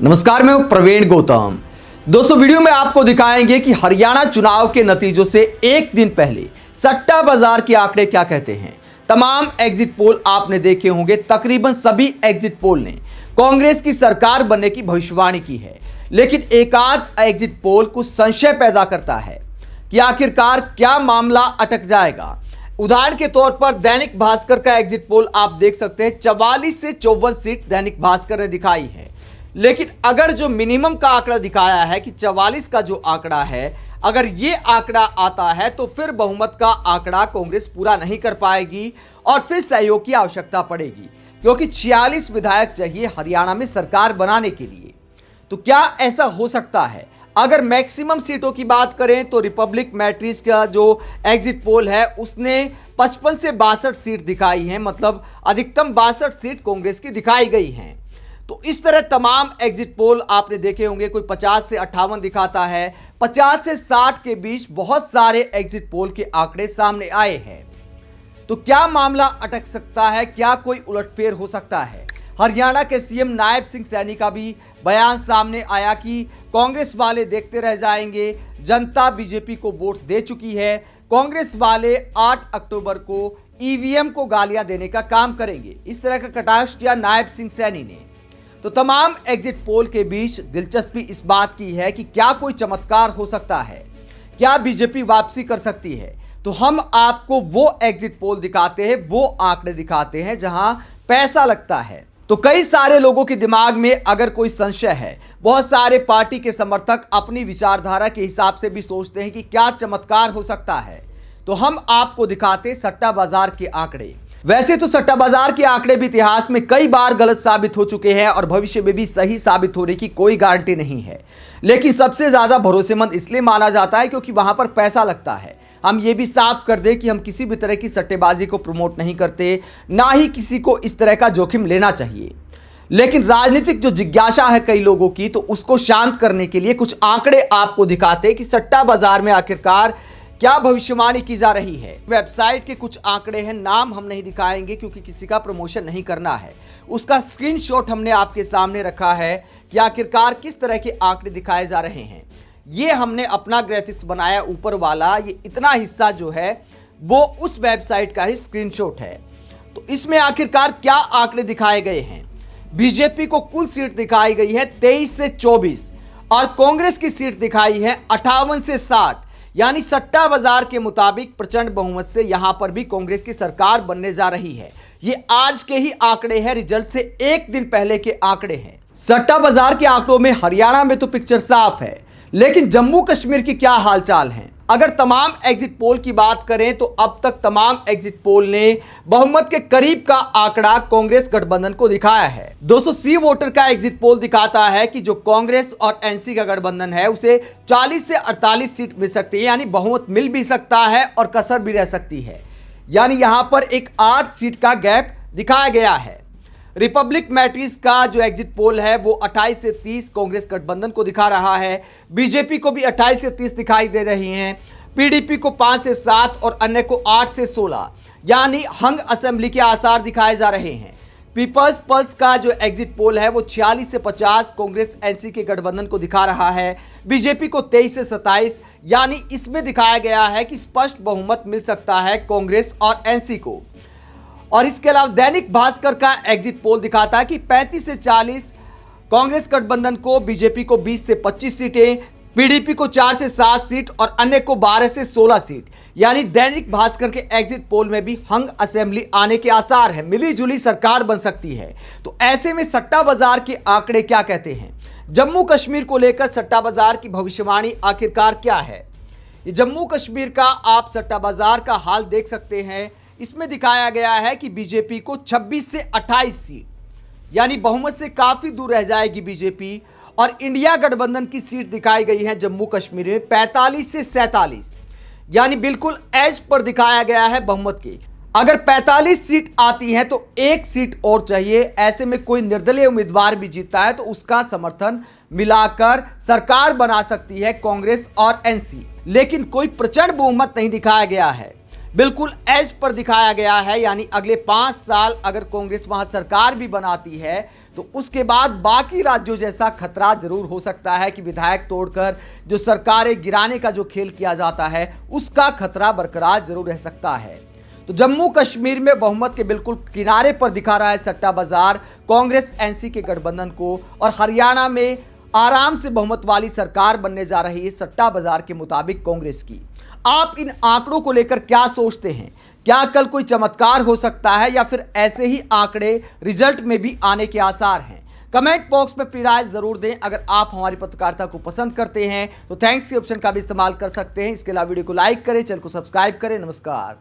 नमस्कार, मैं हूं प्रवीण गौतम। दोस्तों, वीडियो में आपको दिखाएंगे कि हरियाणा चुनाव के नतीजों से एक दिन पहले सट्टा बाजार के आंकड़े क्या कहते हैं। तमाम एग्जिट पोल आपने देखे होंगे, तकरीबन सभी एग्जिट पोल ने कांग्रेस की सरकार बनने की भविष्यवाणी की है। लेकिन एक आध एग्जिट पोल कुछ संशय पैदा करता है कि आखिरकार क्या मामला अटक जाएगा। उदाहरण के तौर पर दैनिक भास्कर का एग्जिट पोल आप देख सकते हैं, 44 से 54 सीट दैनिक भास्कर ने दिखाई है। लेकिन अगर जो मिनिमम का आंकड़ा दिखाया है कि 44 का जो आंकड़ा है, अगर ये आंकड़ा आता है तो फिर बहुमत का आंकड़ा कांग्रेस पूरा नहीं कर पाएगी और फिर सहयोग की आवश्यकता पड़ेगी, क्योंकि 46 विधायक चाहिए हरियाणा में सरकार बनाने के लिए। तो क्या ऐसा हो सकता है? अगर मैक्सिमम सीटों की बात करें तो रिपब्लिक मैट्रिक्स का जो एग्जिट पोल है उसने 55 से 62 सीट दिखाई है, मतलब अधिकतम 62 सीट कांग्रेस की दिखाई गई हैं। तो इस तरह तमाम एग्जिट पोल आपने देखे होंगे, कोई 50 से 58 दिखाता है, 50 से 60 के बीच बहुत सारे एग्जिट पोल के आंकड़े सामने आए हैं। तो क्या मामला अटक सकता है? क्या कोई उलटफेर हो सकता है? हरियाणा के सीएम नायब सिंह सैनी का भी बयान सामने आया कि कांग्रेस वाले देखते रह जाएंगे, जनता बीजेपी को वोट दे चुकी है, कांग्रेस वाले 8 अक्टूबर को ईवीएम को गालियां देने का काम करेंगे। इस तरह का कटाक्ष किया नायब सिंह सैनी ने। तो तमाम एग्जिट पोल के बीच दिलचस्पी इस बात की है कि क्या कोई चमत्कार हो सकता है, क्या बीजेपी वापसी कर सकती है। तो हम आपको वो एग्जिट पोल दिखाते हैं, वो आंकड़े दिखाते हैं जहां पैसा लगता है। तो कई सारे लोगों के दिमाग में अगर कोई संशय है, बहुत सारे पार्टी के समर्थक अपनी विचारधारा के हिसाब से भी सोचते हैं कि क्या चमत्कार हो सकता है, तो हम आपको दिखाते सट्टा बाजार के आंकड़े। वैसे तो सट्टा बाजार के आंकड़े भी इतिहास में कई बार गलत साबित हो चुके हैं और भविष्य में भी सही साबित होने की कोई गारंटी नहीं है, लेकिन सबसे ज्यादा भरोसेमंद इसलिए माना जाता है क्योंकि वहां पर पैसा लगता है। हम ये भी साफ कर दें कि हम किसी भी तरह की सट्टेबाजी को प्रमोट नहीं करते, ना ही किसी को इस तरह का जोखिम लेना चाहिए। लेकिन राजनीतिक जो जिज्ञासा है कई लोगों की, तो उसको शांत करने के लिए कुछ आंकड़े आपको दिखाते हैं कि सट्टा बाजार में आखिरकार क्या भविष्यवाणी की जा रही है। वेबसाइट के कुछ आंकड़े हैं, नाम हम नहीं दिखाएंगे क्योंकि किसी का प्रमोशन नहीं करना है। उसका स्क्रीनशॉट हमने आपके सामने रखा है कि आखिरकार किस तरह के आंकड़े दिखाए जा रहे हैं। ये हमने अपना ग्राफिक्स बनाया ऊपर वाला, ये इतना हिस्सा जो है वो उस वेबसाइट का ही स्क्रीनशॉट है। तो इसमें आखिरकार क्या आंकड़े दिखाए गए हैं। बीजेपी को कुल सीट दिखाई गई है 23 से 24 और कांग्रेस की सीट दिखाई है 58 से 60, यानी सट्टा बाजार के मुताबिक प्रचंड बहुमत से यहां पर भी कांग्रेस की सरकार बनने जा रही है। ये आज के ही आंकड़े हैं, रिजल्ट से एक दिन पहले के आंकड़े हैं। सट्टा बाजार के आंकड़ों में हरियाणा में तो पिक्चर साफ है, लेकिन जम्मू कश्मीर की क्या हालचाल है। अगर तमाम एग्जिट पोल की बात करें तो अब तक तमाम एग्जिट पोल ने बहुमत के करीब का आंकड़ा कांग्रेस गठबंधन को दिखाया है। 200 सी वोटर का एग्जिट पोल दिखाता है कि जो कांग्रेस और एनसी का गठबंधन है उसे 40 से 48 सीट मिल सकती है, यानी बहुमत मिल भी सकता है और कसर भी रह सकती है। यानी यहां पर एक 8 सीट का गैप दिखाया गया है। रिपब्लिक मैट्रिक्स का जो एग्जिट पोल है वो 28 से 30 कांग्रेस गठबंधन को दिखा रहा है। बीजेपी को भी 28 से 30 दिखाई दे रही हैं। पीडीपी को 5 से 7 और अन्य को 8 से 16, यानी हंग असेंबली के आसार दिखाए जा रहे हैं। पीपल्स पल्स का जो एग्जिट पोल है वो 46 से 50 कांग्रेस एनसी के गठबंधन को दिखा रहा है। बीजेपी को 23 से 27, यानी इसमें दिखाया गया है कि स्पष्ट बहुमत मिल सकता है कांग्रेस और एनसी को। और इसके अलावा दैनिक भास्कर का एग्जिट पोल दिखाता है कि 35 से 40 कांग्रेस गठबंधन को, बीजेपी को 20 से 25 सीटें, पीडीपी को 4 से 7 सीट और अन्य को 12 से 16 सीट, यानी दैनिक भास्कर के एग्जिट पोल में भी हंग असेंबली आने के आसार है, मिली जुली सरकार बन सकती है। तो ऐसे में सट्टा बाजार के आंकड़े क्या कहते हैं? जम्मू कश्मीर को लेकर सट्टा बाजार की भविष्यवाणी आखिरकार क्या है? ये जम्मू कश्मीर का आप सट्टा बाजार का हाल देख सकते हैं। इसमें दिखाया गया है कि बीजेपी को 26 से 28 सीट, यानी बहुमत से काफी दूर रह जाएगी बीजेपी। और इंडिया गठबंधन की सीट दिखाई गई है जम्मू कश्मीर में 45 से 47, यानी बिल्कुल एज पर दिखाया गया है बहुमत के। अगर 45 सीट आती हैं तो एक सीट और चाहिए। ऐसे में कोई निर्दलीय उम्मीदवार भी जीतता है तो उसका समर्थन मिलाकर सरकार बना सकती है कांग्रेस और एनसी, लेकिन कोई प्रचंड बहुमत नहीं दिखाया गया है, बिल्कुल एज पर दिखाया गया है। यानी अगले 5 साल अगर कांग्रेस वहां सरकार भी बनाती है तो उसके बाद बाकी राज्यों जैसा खतरा जरूर हो सकता है कि विधायक तोड़कर जो सरकारें गिराने का जो खेल किया जाता है उसका खतरा बरकरार जरूर रह सकता है। तो जम्मू कश्मीर में बहुमत के बिल्कुल किनारे पर दिखा रहा है सट्टा बाजार कांग्रेस एनसी के गठबंधन को, और हरियाणा में आराम से बहुमत वाली सरकार बनने जा रही है सट्टा बाजार के मुताबिक कांग्रेस की। आप इन आंकड़ों को लेकर क्या सोचते हैं? क्या कल कोई चमत्कार हो सकता है या फिर ऐसे ही आंकड़े रिजल्ट में भी आने के आसार हैं? कमेंट बॉक्स में अपनी राय जरूर दें। अगर आप हमारी पत्रकारिता को पसंद करते हैं तो थैंक्स के ऑप्शन का भी इस्तेमाल कर सकते हैं। इसके अलावा वीडियो को लाइक करें, चैनल को सब्सक्राइब करें। नमस्कार।